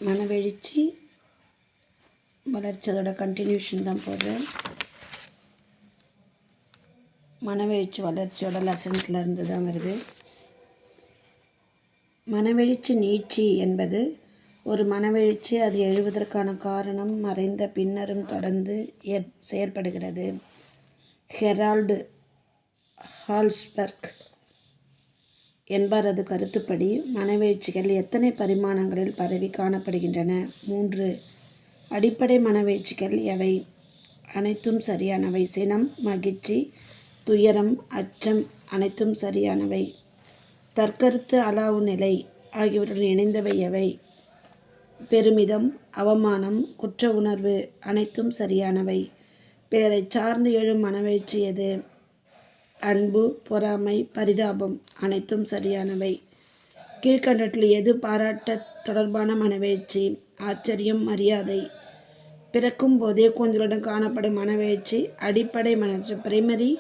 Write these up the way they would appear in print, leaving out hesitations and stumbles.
மனவெழுச்சி வளர்ச்சியோட continuation தான் போடுறேன். மனவெழுச்சி வளர்ச்சியோட லெசன்ஸில் இருந்து தான் வருது. மனவெழுச்சி நீட்சி என்பது ஒரு மனவெழுச்சி அது எழுவதற்கான காரணம் மறைந்த பின்னரும் தொடர்ந்து செயற்படுகிறது. ஹெரால்டு ஹால்ஸ்பர்க் என்பவரது கருத்துப்படி மனவெழுச்சிகள் எத்தனை பரிமாணங்களில் பரவி காணப்படுகின்றன? 3 அடிப்படை மனவெழுச்சிகள் எவை? அனைத்தும் சரியானவை. சினம், மகிழ்ச்சி, துயரம், அச்சம் அனைத்தும் சரியானவை. தற்கருத்து அலாவு நிலை ஆகியவற்றுடன் இணைந்தவை எவை? பெருமிதம், அவமானம், குற்ற உணர்வு அனைத்தும் சரியானவை. பிறரை சார்ந்து எழும் மனவெழுச்சி எது? அன்பு, பொறாமை, பரிதாபம் அனைத்தும் சரியானவை. கீழ்கண்டவற்றில் எது பாராட்ட தொடர்பான மனவெழுச்சி? ஆச்சரியம், மரியாதை. பிறக்கும் போதே கூந்தலுடன் காணப்படும் மனவெழுச்சி அடிப்படை மனவெழுச்சி, பிரைமரி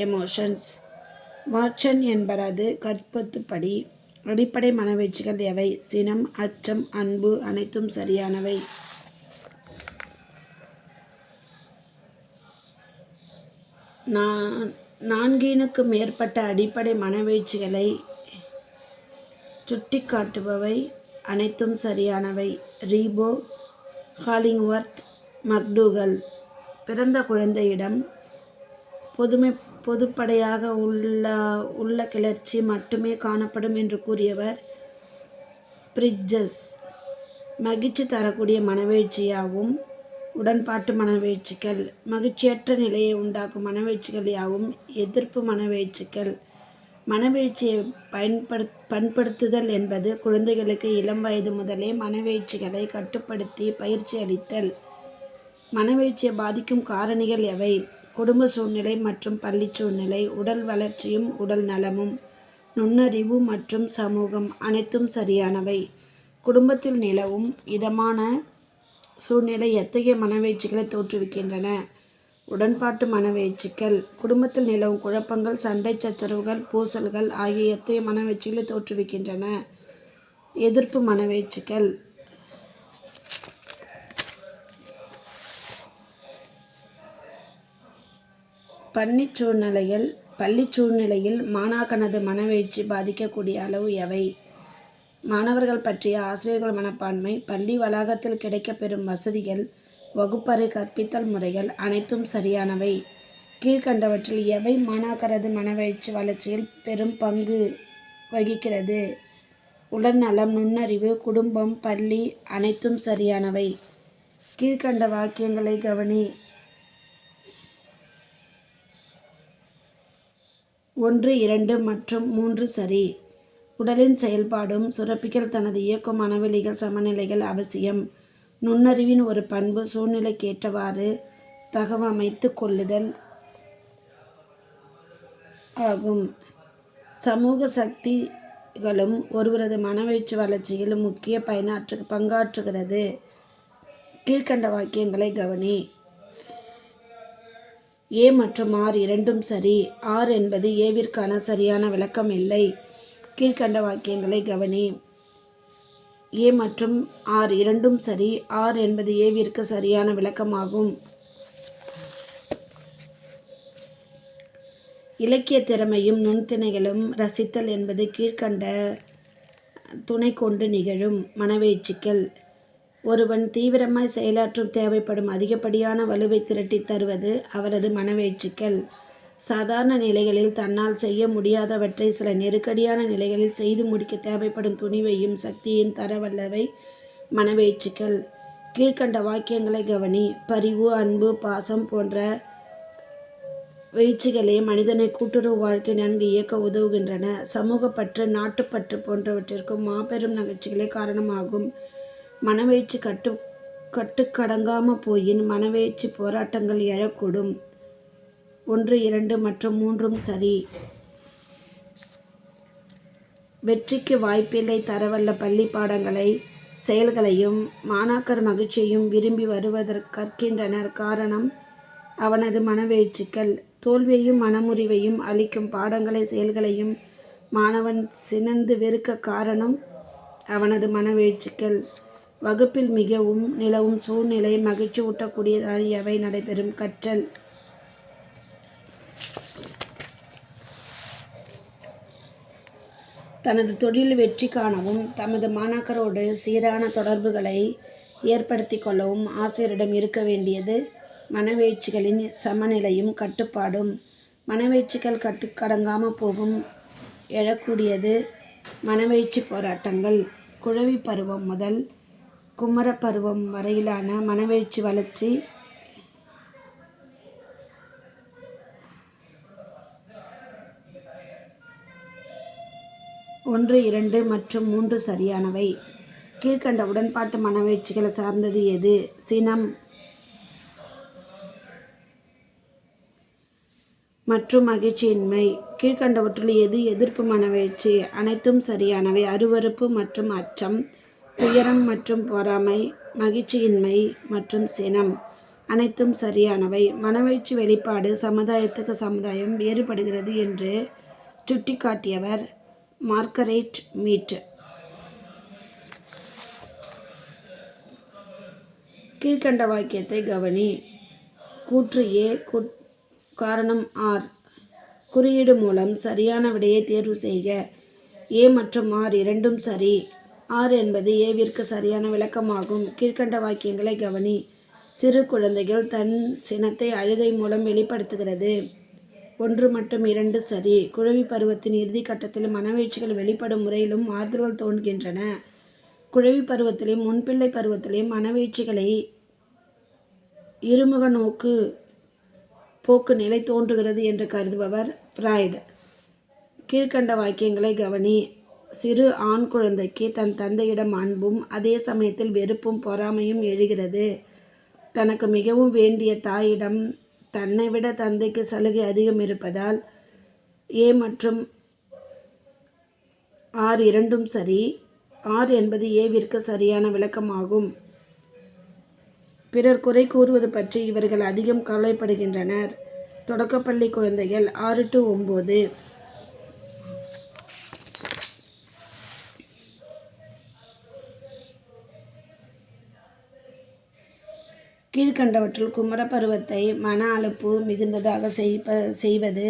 எமோஷன்ஸ். வாட்சன் என்பவரது கருத்துப்படி அடிப்படை மனவெழுச்சிகள் எவை? சினம், அச்சம், அன்பு அனைத்தும் சரியானவை. நான்கினுக்கு மேற்பட்ட அடிப்படை மனவெழுச்சிகளை சுட்டிக்காட்டுபவை அனைத்தும் சரியானவை. Repo, ஹாலிங்வர்த், McDougall. பிறந்த குழந்தையிடம் பொதுப்படையாக உள்ள கிளர்ச்சி மட்டுமே காணப்படும் என்று கூறியவர் பிரிட்ஜஸ். மகிழ்ச்சி தரக்கூடிய மனவெழுச்சியாவும் உடன்பாட்டு மனவெழுச்சிகள். மகிழ்ச்சியற்ற நிலையை உண்டாக்கும் மனவெழுச்சிகள் யாவும் எதிர்ப்பு மனவெழுச்சிகள். மனவெழுச்சியை பண்படுத்துதல் என்பது குழந்தைகளுக்கு இளம் வயது முதலே மனவெழுச்சிகளை கட்டுப்படுத்தி பயிற்சி அளித்தல். மனவெழுச்சியை பாதிக்கும் காரணிகள் எவை? குடும்ப சூழ்நிலை மற்றும் பள்ளி சூழ்நிலை, உடல் வளர்ச்சியும் உடல் நலமும், நுண்ணறிவு மற்றும் சமூகம் அனைத்தும் சரியானவை. குடும்பத்தில் நிலவும் இதமான சூழ்நிலை எத்தகைய மனவெழுச்சிகளை தோற்றுவிக்கின்றன? உடன்பாட்டு மனவெழுச்சிகள். குடும்பத்தில் நிலவும் குழப்பங்கள், சண்டை சச்சரவுகள், பூசல்கள் ஆகிய எத்தகைய மனவெழுச்சிகளை தோற்றுவிக்கின்றன? எதிர்ப்பு மனவெழுச்சிகள். பள்ளி சூழ்நிலையில் மாணாக்கனது மனவெழுச்சி பாதிக்கக்கூடிய அளவு எவை? மாணவர்கள் பற்றிய ஆசிரியர்கள் மனப்பான்மை, பள்ளி வளாகத்தில் கிடைக்கப்பெறும் வசதிகள், வகுப்பறை கற்பித்தல் முறைகள் அனைத்தும் சரியானவை. கீழ்கண்டவற்றில் எவை மாணாக்கரது மனவெழுச்சி வளர்ச்சியில் பெரும் பங்கு வகிக்கிறது? உடல்நலம், நுண்ணறிவு, குடும்பம், பள்ளி அனைத்தும் சரியானவை. கீழ்கண்ட வாக்கியங்களை கவனி. 1, 2 மற்றும் 3 சரி. உடலின் செயல்பாடும் சுரப்பிகள் தனது இயக்கும் மனவெளிகள் சமநிலைகள் அவசியம். நுண்ணறிவின் ஒரு பண்பு சூழ்நிலைக்கேற்றவாறு தகவமைத்து கொள்ளுதல் ஆகும். சமூக சக்திகளும் ஒருவரது மனவெழுச்சி வளர்ச்சியில் முக்கிய பங்காற்றுகிறது. கீழ்கண்ட வாக்கியங்களை கவனி. ஏ மற்றும் ஆர் இரண்டும் சரி. ஆர் என்பது ஏவிற்கான சரியான விளக்கம் இல்லை. கீழ்கண்ட வாக்கியங்களை கவனி. ஏ மற்றும் ஆர் இரண்டும் சரி. ஆர் என்பது ஏவிற்கு சரியான விளக்கமாகும். இலக்கிய திறமையும் நுண்திணைகளும் ரசித்தல் என்பது கீழ்கண்ட துணை கொண்டு நிகழும் மனவெழுச்சிகள். ஒருவன் தீவிரமாய் செயலாற்றும் தேவைப்படும் அதிகப்படியான வலுவை திரட்டி தருவது அவரது மனவெழுச்சிகள். சாதாரண நிலைகளில் தன்னால் செய்ய முடியாதவற்றை சில நெருக்கடியான நிலைகளில் செய்து முடிக்க தேவைப்படும் துணிவையும் சக்தியையும் தர வல்லவை மனவெழுச்சிகள். கீழ்கண்ட வாக்கியங்களை கவனி. பரிவு, அன்பு, பாசம் போன்ற வெழுச்சிகளே மனிதனை கூட்டுறவு வாழ்க்கை நன்கு இயக்க உதவுகின்றன. சமூகப்பற்று, நாட்டுப்பற்று போன்றவற்றிற்கும் மாபெரும் நகைச்சிகளே காரணமாகும். மனவெழுச்சி கட்டுக்கடங்காம போயின் மனவெழுச்சி போராட்டங்கள் எழக்கூடும். 1, 2 மற்றும் 3 சரி. வெற்றிக்கு வாய்ப்பில்லை தரவல்ல பள்ளி பாடங்களை, செயல்களையும் மாணாக்கர் மகிழ்ச்சியையும் விரும்பி கற்கின்றனர். காரணம் அவனது மனவெழுச்சிகள். தோல்வியையும் மனமுறிவையும் அளிக்கும் பாடங்களை, செயல்களையும் மாணவன் சினந்து வெறுக்க காரணம் அவனது மனவெழுச்சிகள். வகுப்பில் மிகவும் நிலவும் சூழ்நிலை மகிழ்ச்சி ஊட்டக்கூடியதான எவை நடைபெறும்? கற்றல். தனது தொழில் வெற்றி காணவும் தமது மாணாக்கரோடு சீரான தொடர்புகளை ஏற்படுத்தி கொள்ளவும் ஆசிரியரிடம் இருக்க வேண்டியது மனவெழுச்சிகளின் சமநிலையும் கட்டுப்பாடும். மனவெழுச்சிகள் கட்டுக்கடங்காமல் போகும் எழக்கூடியது மனவெழுச்சி போராட்டங்கள். குழவி பருவம் முதல் குமர பருவம் வரையிலான மனவெழுச்சி வளர்ச்சி ஒன்று, 2 மற்றும் 3 சரியானவை. கீழ்கண்ட உடன்பாட்டு மனவெழுச்சிகளை சார்ந்தது எது? சினம் மற்றும் மகிழ்ச்சியின்மை. கீழ்கண்டவற்றுள் எது எதிர்ப்பு மனவெழுச்சி? அனைத்தும் சரியானவை. அருவருப்பு மற்றும் அச்சம், துயரம் மற்றும் பொறாமை, மகிழ்ச்சியின்மை மற்றும் சினம் அனைத்தும் சரியானவை. மனவெழுச்சி வெளிப்பாடு சமுதாயத்துக்கு சமுதாயம் வேறுபடுகிறது என்று சுட்டிக்காட்டியவர் மார்கரெட் மீட். கீழ்கண்ட வாக்கியத்தை கவனி. கூற்று ஏ காரணம் ஆர். குறியீடு மூலம் சரியான விடையை தேர்வு செய்க. ஏ மற்றும் ஆர் இரண்டும் சரி. ஆர் என்பது ஏவிற்கு சரியான விளக்கமாகும். கீழ்கண்ட வாக்கியங்களை கவனி. சிறு குழந்தைகள் தன் சினத்தை அழுகை மூலம் வெளிப்படுத்துகிறது. 1 மற்றும் 2 சரி. குழவி பருவத்தின் இறுதி கட்டத்தில் மனவெழுச்சிகள் வெளிப்படும் முறையிலும் மாறுதல்கள் தோன்றுகின்றன. குழவி பருவத்திலும் முன்பிள்ளை பருவத்திலும் மனவெழுச்சிகளை இருமுக நோக்கு போக்கு நிலை தோன்றுகிறது என்று கருதுபவர் ஃப்ராய்டு. கீழ்கண்ட வாக்கியங்களை கவனி. சிறு ஆண் குழந்தைக்கு தன் தந்தையிடம் அன்பும் அதே சமயத்தில் வெறுப்பும் பொறாமையும் எழுகிறது. தனக்கு மிகவும் வேண்டிய தாயிடம் தன்னை விட தந்தைக்கு சலுகை அதிகம் இருப்பதால் ஏ மற்றும் ஆர் இரண்டும் சரி. ஆர் என்பது ஏவிற்கு சரியான விளக்கமாகும். பிறர் குறை கூறுவது பற்றி இவர்கள் அதிகம் கவலைப்படுகின்றனர். தொடக்கப்பள்ளி குழந்தைகள் 6 to 9. கீழ்கண்டவற்றுள் குமர பருவத்தை மன அலுப்பு மிகுந்ததாக செய்வது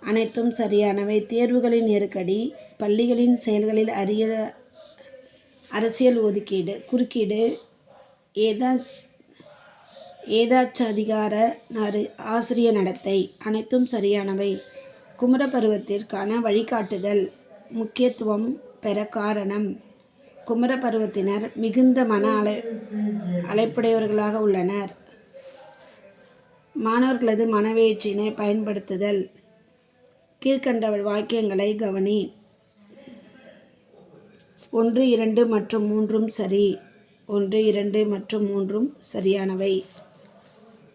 அனைத்தும் சரியானவை. தேர்வுகளின் நெருக்கடி, பள்ளிகளின் செயல்களில் அரசியல் குறுக்கீடு, ஏதாச்சதிகார ஆசிரிய நடத்தை அனைத்தும் சரியானவை. குமர பருவத்திற்கான வழிகாட்டுதல் முக்கியத்துவம் பெற காரணம். குமர பருவத்தினர் மிகுந்த மன அலைப்புடையவர்களாக உள்ளனர். மாணவர்களது மனவெழுச்சியினை பயன்படுத்துதல். கீழ்கண்ட வாக்கியங்களை கவனி. 1, 2 மற்றும் 3 சரி. 1, 2 மற்றும் 3 சரியானவை.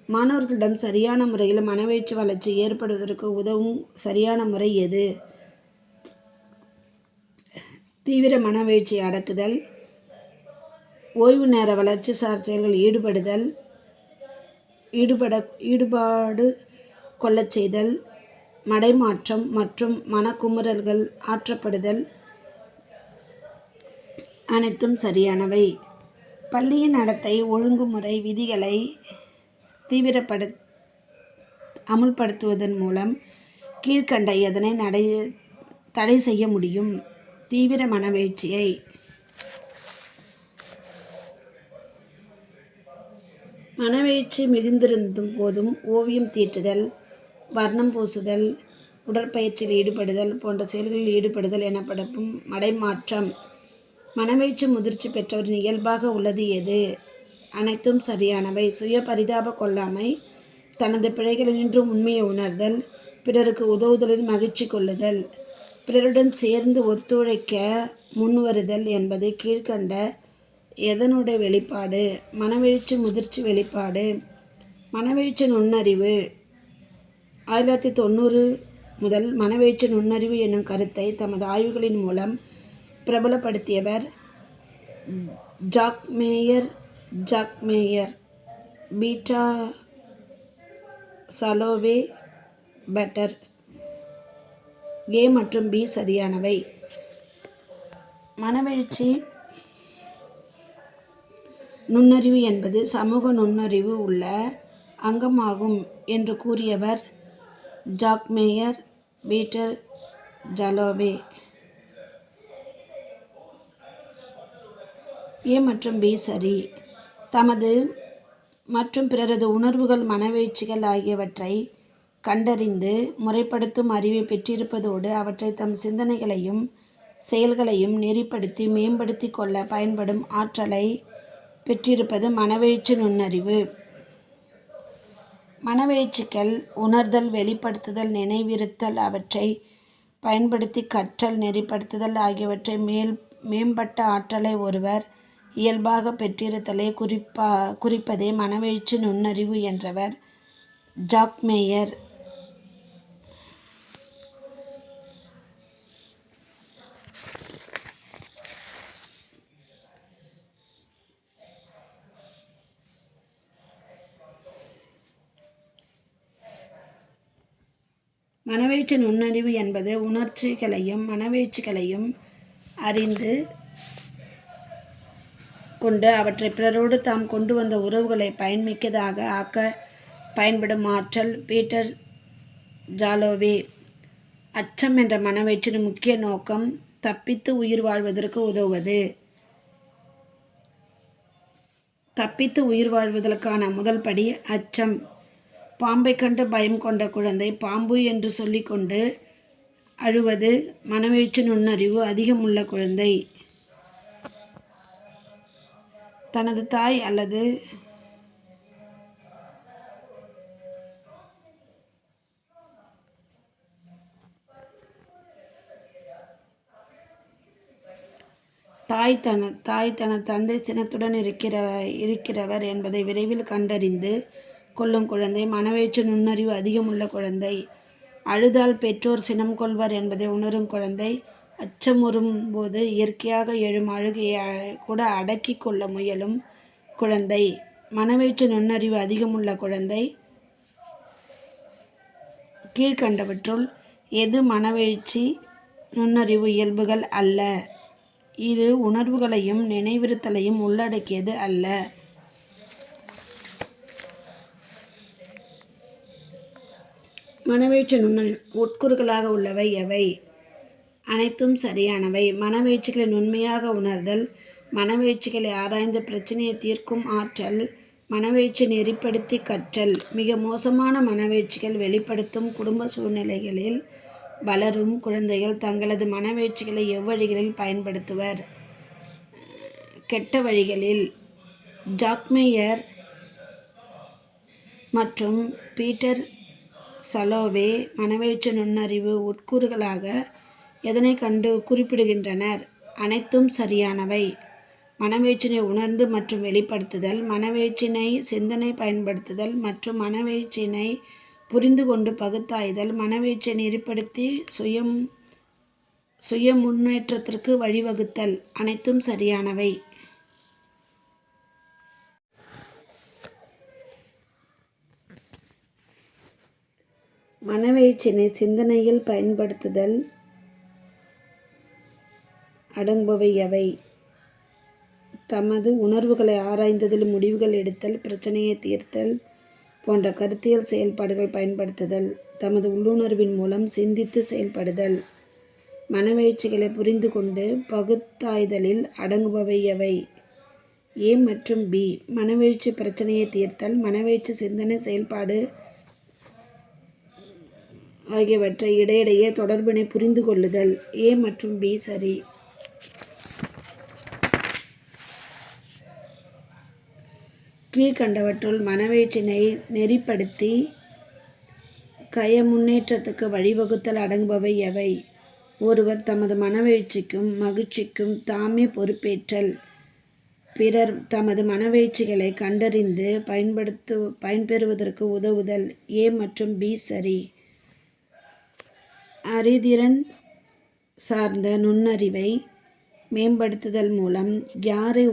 மாணவர்களிடம் சரியான முறையில் மனவெழுச்சி வளர்ச்சி ஏற்படுவதற்கு உதவும் சரியான முறை எது? தீவிர மனவெழுச்சியை அடக்குதல், ஓய்வு நேர வளர்ச்சி சார் செயல்கள் ஈடுபாடு கொள்ளச் செய்தல், மடைமாற்றம் மற்றும் மனக்குமுறல்கள் ஆற்றப்படுதல் அனைத்தும் சரியானவை. பள்ளியின் நடத்தை ஒழுங்குமுறை விதிகளை அமுல்படுத்துவதன் மூலம் கீழ்கண்ட எதனை தடை செய்ய முடியும்? தீவிர மனவெழுச்சியை. மனவெழுச்சி மிகுந்திருந்தும் போதும் ஓவியம் தீட்டுதல், வர்ணம் பூசுதல், உடற்பயிற்சியில் ஈடுபடுதல் போன்ற செயல்களில் ஈடுபடுதல் எனப்படும் மடைமாற்றம். மனவெழுச்சி முதிர்ச்சி பெற்றவரின் இயல்பாக உள்ளது எது? அனைத்தும் சரியானவை. சுய பரிதாப கொள்ளாமை, தனது பிழைகளினின்றும் உண்மையை உணர்தல், பிறருக்கு உதவுதலில் மகிழ்ச்சி கொள்ளுதல், பிறருடன் சேர்ந்து ஒத்துழைக்க முன்வருதல் என்பது கீழ்கண்ட எதனுடைய வெளிப்பாடு? மனவெழுச்சி முதிர்ச்சி வெளிப்பாடு. மனவெழுச்சி நுண்ணறிவு. 1990 முதல் மனவெழுச்சி நுண்ணறிவு என்னும் கருத்தை தமது ஆய்வுகளின் மூலம் பிரபலப்படுத்தியவர் ஜாக் மேயர், பீட்டா சலோவே பெட்டர். ஏ மற்றும் பி சரியானவை. மனவெழுச்சி நுண்ணறிவு என்பது சமூக நுண்ணறிவு உள்ள அங்கமாகும் என்று கூறியவர் ஜாக் மேயர், பீட்டர் ஜாலோவே. ஏ மற்றும் பி சரி. தமது மற்றும் பிறரது உணர்வுகள், மனவெழுச்சிகள் ஆகியவற்றை கண்டறிந்து முறைப்படுத்தும் அறிவை பெற்றிருப்பதோடு அவற்றை தம் சிந்தனைகளையும் செயல்களையும் நெறிப்படுத்தி மேம்படுத்தி கொள்ள பயன்படும் ஆற்றலை பெற்றிருப்பது மனவெழுச்சி நுண்ணறிவு. மனவெழுச்சிகள் உணர்தல், வெளிப்படுத்துதல், நினைவிருத்தல், அவற்றை பயன்படுத்தி கற்றல், நெறிப்படுத்துதல் ஆகியவற்றை மேம்பட்ட ஆற்றலை ஒருவர் இயல்பாக பெற்றிருத்தலை குறிப்பதே மனவெழுச்சி நுண்ணறிவு என்றவர் ஜாக் மேயர். மனவெழுச்சி நுண்ணறிவு என்பது உணர்ச்சிகளையும் மனவெழுச்சிகளையும் அறிந்து கொண்டு அவற்றை பிறரோடு தாம் கொண்டு வந்த உறவுகளை பயன்மிக்கதாக ஆக்க பயன்படும் ஆற்றல். பீட்டர் ஜாலோவே. அச்சம் என்ற மனவெழுச்சியின் முக்கிய நோக்கம் தப்பித்து உயிர் வாழ்வதற்கு உதவுவது. தப்பித்து உயிர் வாழ்வதற்கான முதல் படி அச்சம். பாம்பை கண்டு பயம் கொண்ட குழந்தை பாம்பு என்று சொல்லிக்கொண்டு அழுவது மனவெழுச்சி நுண்ணறிவு அதிகமுள்ள குழந்தை. தனது தாய் அல்லது தாய் தனது தந்தை சினத்துடன் இருக்கிறவர் என்பதை விரைவில் கண்டறிந்து கொள்ளும் குழந்தை மனவெழுச்சி நுண்ணறிவு அதிகமுள்ள குழந்தை. அழுதால் பெற்றோர் சினம் கொள்வர் என்பதை உணரும் குழந்தை. அச்சமுறும் போது இயற்கையாக எழும் அழுகையை கூட அடக்கி கொள்ள முயலும் குழந்தை மனவெழுச்சி நுண்ணறிவு அதிகமுள்ள குழந்தை. கீழ்கண்டவற்றுள் எது மனவெழுச்சி நுண்ணறிவு இயல்புகள் அல்ல? இது உணர்வுகளையும் நினைவிருத்தலையும் உள்ளடக்கியது அல்ல. மனவெழுச்சி நுண்ணறிவு உட்கூறுகளாக உள்ளவை எவை? அனைத்தும் சரியானவை. மனவெழுச்சிகளை நுண்மையாக உணர்தல், மனவெழுச்சிகளை ஆராய்ந்து பிரச்சனையை தீர்க்கும் ஆற்றல், மனவெழுச்சி நெறிப்படுத்தி கற்றல். மிக மோசமான மனவெழுச்சிகள் வெளிப்படுத்தும் குடும்ப சூழ்நிலைகளில் வளரும் குழந்தைகள் தங்களது மனவெழுச்சிகளை எவ்வழிகளில் பயன்படுத்துவர்? கெட்ட வழிகளில். ஜாக் மேயர் மற்றும் பீட்டர் ஜாலோவே மனவெழுச்சி நுண்ணறிவு உட்கூறுகளாக எதனை குறிப்பிடுகின்றனர்? அனைத்தும் சரியானவை. மனவெழுச்சினை உணர்ந்து மற்றும் வெளிப்படுத்துதல், மனவெழுச்சினை சிந்தனை பயன்படுத்துதல் மற்றும் மனவெழுச்சினை புரிந்து கொண்டு பகுத்தாய்தல், மனவெழுச்சியை நெறிப்படுத்தி சுய முன்னேற்றத்திற்கு வழிவகுத்தல் அனைத்தும் சரியானவை. மனவெழுச்சினை சிந்தனையில் பயன்படுத்துதல் அடங்குபவை எவை? தமது உணர்வுகளை ஆராய்ந்ததில் முடிவுகள் எடுத்தல், பிரச்சனையை தீர்த்தல் போன்ற கருத்தியல் செயல்பாடுகள் பயன்படுத்துதல், தமது உள்ளுணர்வின் மூலம் சிந்தித்து செயல்படுதல். மனவெழுச்சிகளை புரிந்து கொண்டு பகுத்தாய்தலில் அடங்குபவை எவை? ஏ மற்றும் பி. மனவெழுச்சி பிரச்சனையை தீர்த்தல், மனவெழுச்சி சிந்தனை செயல்பாடு ஆகியவற்றை இடையிடையே தொடர்பினை புரிந்து கொள்ளுதல். ஏ மற்றும் பி சரி. கீழ்கண்டவற்றுள் மனவெழுச்சினை நெறிப்படுத்தி முன்னேற்றத்துக்கு வழிவகுத்தல் அடங்குபவை எவை? ஒருவர் தமது மனவெழுச்சிக்கும் மகிழ்ச்சிக்கும் தாமே பொறுப்பேற்றல், பிறர் தமது மனவெழுச்சிகளை கண்டறிந்து பயன்பெறுவதற்கு உதவுதல். ஏ மற்றும் பி சரி. அறிதிறன் சார்ந்த நுண்ணறிவை மேம்படுத்துதல் மூலம் யாரை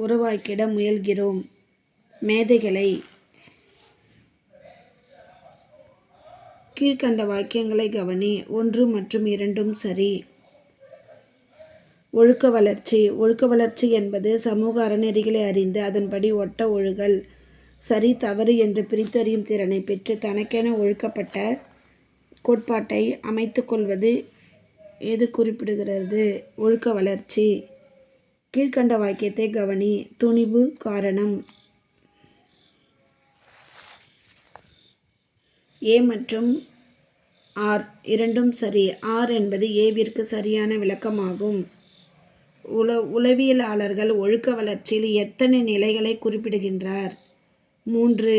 உருவாக்கிட முயல்கிறோம்? மேதைகளை. கீழ்கண்ட வாக்கியங்களை கவனி. 1 மற்றும் 2 சரி. ஒழுக்க வளர்ச்சி. ஒழுக்க வளர்ச்சி என்பது சமூக அறநெறிகளை அறிந்து அதன்படி ஒட்ட ஒழுகல், சரி தவறு என்று பிரித்தறியும் திறனை பெற்று தனக்கென ஒழுக்கப்பட்ட கோட்பாட்டை அமைத்து கொள்வது எது குறிப்பிடுகிறது? ஒழுக்க வளர்ச்சி. கீழ்கண்ட வாக்கியத்தை கவனி. துணிவு காரணம். ஏ மற்றும் ஆர் இரண்டும் சரி. ஆர் என்பது ஏவிற்கு சரியான விளக்கமாகும். உளவியலாளர்கள் ஒழுக்க வளர்ச்சியில் எத்தனை நிலைகளை குறிப்பிடுகின்றார்? 3.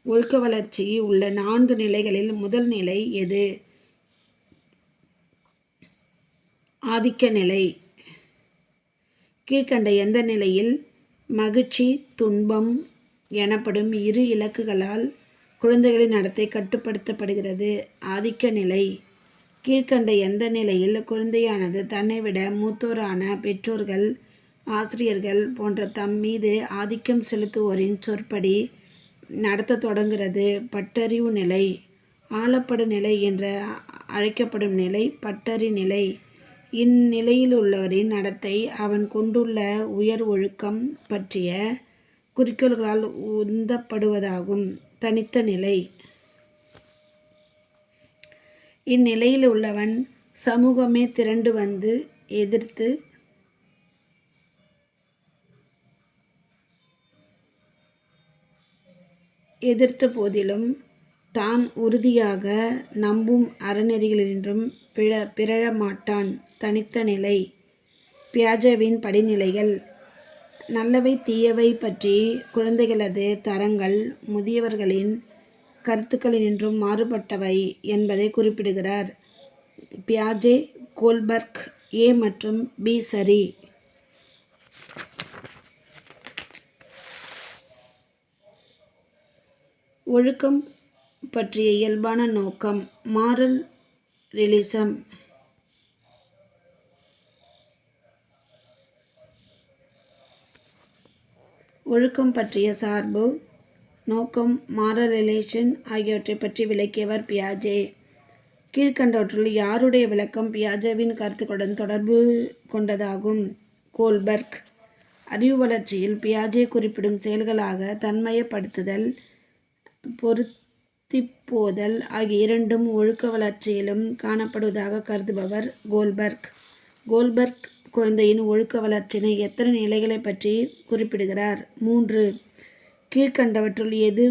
ஒழுக்க வளர்ச்சி உள்ள 4 நிலைகளில் முதல் நிலை எது? ஆதிக்க நிலை. கீழ்கண்ட எந்த நிலையில் மகிழ்ச்சி, துன்பம் எனப்படும் இரு இலக்குகளால் குழந்தைகளின் நடத்தை கட்டுப்படுத்தப்படுகிறது? ஆதிக்க நிலை. கீழ்கண்ட எந்த நிலையில் குழந்தையானது தன்னை விட மூத்தோரான பெற்றோர்கள், ஆசிரியர்கள் போன்ற தம் மீது ஆதிக்கம் செலுத்துவோரின் சொற்படி நடத்த தொடங்குகிறது? பட்டறிவு நிலை. ஆளப்படு நிலை என்று அழைக்கப்படும் நிலை பட்டறி நிலை. இந்நிலையிலுள்ளவரின் நடத்தை அவன் கொண்டுள்ள உயர் ஒழுக்கம் பற்றிய குறிக்கோள்களால் உந்தப்படுவதாகும். தனித்த நிலை. இந்நிலையில் உள்ளவன் சமூகமே திரண்டு வந்து எதிர்த்த போதிலும் தான் உறுதியாக நம்பும் அறநெறிகளினின்றும் பிறழ மாட்டான். தனித்த நிலை. பியாஜேவின் படிநிலைகள். நல்லவை தீயவை பற்றி குழந்தைகளது தரங்கள் முதியவர்களின் கருத்துக்களினின்றும் மாறுபட்டவை என்பதை குறிப்பிடுகிறார். பியாஜே, கோல்பர்க். ஏ மற்றும் பி சரி. ஒழுக்கம் பற்றிய இயல்பான நோக்கம். மாரல் ரிலிசம். ஒழுக்கம் பற்றிய சார்பு, நோக்கம், மாரல் ரிலேஷன் ஆகியவற்றை பற்றி விளக்கியவர் பியாஜே. கீழ்கண்டவற்றுள் யாருடைய விளக்கம் பியாஜேவின் கருத்துக்களுடன் தொடர்பு கொண்டதாகும்? கோல்பர்க். அறிவு வளர்ச்சியில் பியாஜே குறிப்பிடும் செயல்களாக தன்மயப்படுத்துதல், பொருத்திப்போதல் ஆகிய இரண்டும் ஒழுக்க வளர்ச்சியிலும் காணப்படுவதாக கருதுபவர் கோல்பர்க். கோல்பர்க் குழந்தையின் ஒழுக்க வளர்ச்சியினை எத்தனை நிலைகளை பற்றி குறிப்பிடுகிறார்? 3. கீழ்கண்டவற்றுள் எது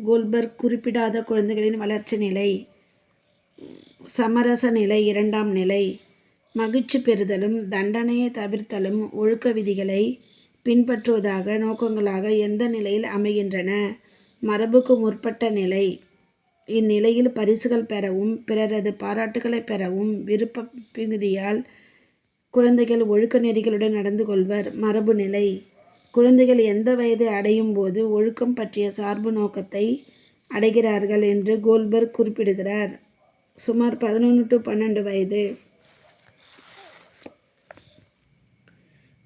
கோல்பர்க் குறிப்பிடாத குழந்தைகளின் வளர்ச்சி நிலை? சமரச நிலை 2ஆம் நிலை. மகிழ்ச்சி பெறுதலும் தண்டனையை தவிர்த்தலும் ஒழுக்க விதிகளை பின்பற்றுவதாக நோக்கங்களாக எந்த நிலையில் அமைகின்றன? மரபுக்கு முற்பட்ட நிலை. இந்நிலையில் பரிசுகள் பெறவும் பிறரது பாராட்டுகளை பெறவும் விருப்ப மிகுதியால் குழந்தைகள் ஒழுக்க நெறிகளுடன் நடந்து கொள்வர். மரபு நிலை. குழந்தைகள் எந்த வயதை அடையும் போது ஒழுக்கம் பற்றிய சார்பு நோக்கத்தை அடைகிறார்கள் என்று கோல்பர்க் குறிப்பிடுகிறார்? சுமார் 11 to 12 வயது.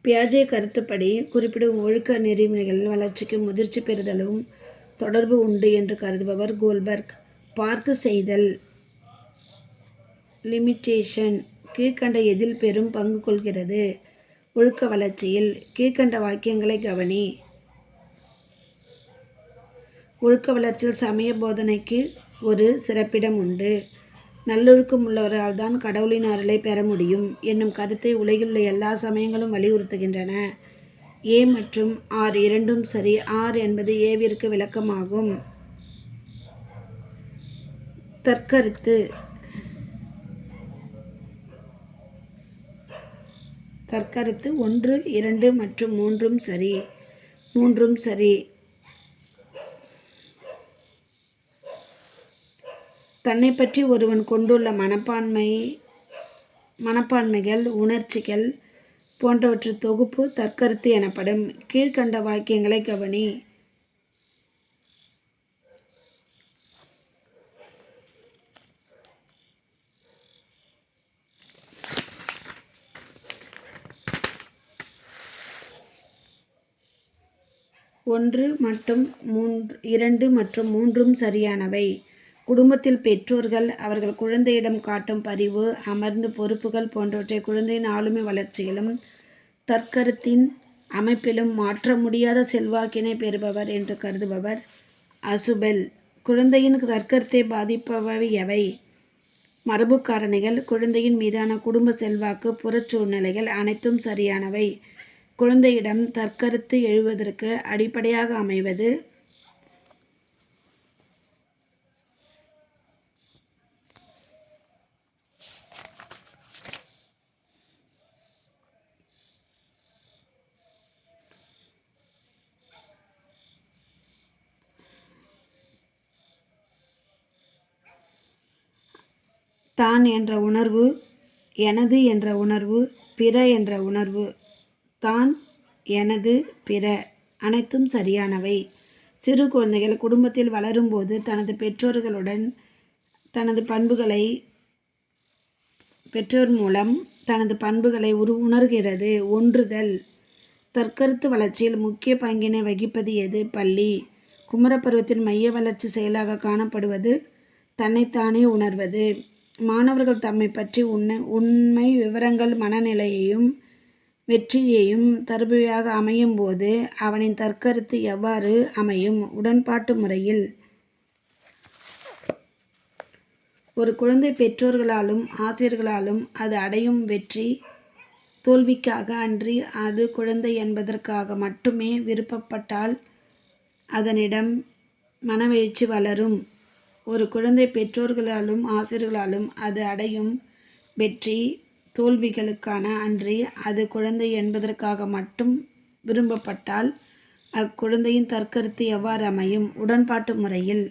பியாஜே கருத்துப்படி குறிப்பிடும் ஒழுக்க நெறிமுறைகளின் வளர்ச்சிக்கு முதிர்ச்சி பெறுதலும் தொடர்பு உண்டு என்று கருதுபவர் கோல்பர்க். பார்த்து செய்தல், லிமிட்டேஷன் கீழ்கண்ட எதில் பெரும் பங்கு கொள்கிறது? ஒழுக்க வளர்ச்சியில். கீழ்கண்ட வாக்கியங்களை கவனி. ஒழுக்க வளர்ச்சியில் சமய போதனைக்கு ஒரு சிறப்பிடம் உண்டு. நல்லொழுக்கம் உள்ளவரால் தான் கடவுளின் அருளை பெற முடியும் என்னும் கருத்தை உலகிலுள்ள எல்லா சமயங்களும் வலியுறுத்துகின்றன. ஏ மற்றும் ஆர் இரண்டும் சரி. ஆர் என்பது ஏவிற்கு விளக்கமாகும். தற்கருத்து. தற்கருத்து 1, 2 மற்றும் 3 சரி. 3 சரி. தன்னை பற்றி ஒருவன் கொண்டுள்ள மனப்பான்மைகள், உணர்ச்சிகள் போன்றவற்றின் தொகுப்பு தற்கருத்து எனப்படும். கீழ்கண்ட வாக்கியங்களை கவனி. ஒன்று மற்றும் 2 மற்றும் 3 சரியானவை. குடும்பத்தில் பெற்றோர்கள் அவர்கள் குழந்தையிடம் காட்டும் பரிவு, அமர்ந்து பொறுப்புகள் போன்றவற்றை குழந்தையின் ஆளுமை வளர்ச்சியிலும் தற்கருத்தின் அமைப்பிலும் மாற்ற முடியாத செல்வாக்கினை பெறுபவர் என்று கருதுபவர் அசுபெல். குழந்தையின் தற்கருத்தை பாதிப்பவை எவை? மரபு காரணிகள், குழந்தையின் மீதான குடும்ப செல்வாக்கு, புறச்சூழ்நிலைகள் அனைத்தும் சரியானவை. குழந்தையிடம் தற்கருத்து எழுவதற்கு அடிப்படையாக அமைவது தான் என்ற உணர்வு, எனது என்ற உணர்வு, பிற என்ற உணர்வு. தான், எனது, பிற அனைத்தும் சரியானவை. சிறு குழந்தைகள் குடும்பத்தில் வளரும்போது தனது பெற்றோர் மூலம் தனது பண்புகளை உணர்கிறது. ஒன்றுதல். தற்கருத்து வளர்ச்சியில் முக்கிய பங்கினை வகிப்பது எது? பள்ளி. குமரப்பருவத்தின் மைய வளர்ச்சி செயலாக காணப்படுவது தன்னைத்தானே உணர்வது. மாணவர்கள் தம்மை பற்றி உண்மை விவரங்கள் மனநிலையையும் வெற்றியையும் தருபவையாக அமையும் போது அவனின் தற்கருத்து எவ்வாறு அமையும்? உடன்பாட்டு முறையில். ஒரு குழந்தை பெற்றோர்களாலும் ஆசிரியர்களாலும் அது அடையும் வெற்றி தோல்விக்காக அன்றி அது குழந்தை என்பதற்காக மட்டுமே விருப்பப்பட்டால் அதனிடம் மனவெழுச்சி வளரும். ஒரு குழந்தை பெற்றோர்களாலும் ஆசிரியர்களாலும் அது அடையும் வெற்றி தோல்விகளுக்கான அன்றி அது குழந்தை என்பதற்காக மட்டும் விரும்பப்பட்டால் அக்குழந்தையின் தற்கருத்து எவ்வாறு அமையும்? உடன்பாட்டு முறையில்.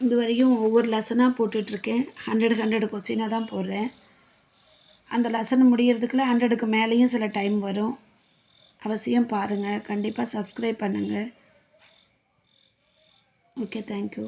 இதுவரையும் ஒவ்வொரு லெசனாக போட்டுட்ருக்கேன். 100 கொஸ்டினாக தான் போடுறேன். அந்த லெசன் முடிகிறதுக்குள்ள 100க்கு மேலேயும் சில டைம் வரும். அவசியம் பாருங்கள். கண்டிப்பாக சப்ஸ்கிரைப் பண்ணுங்கள். Okay, thank you.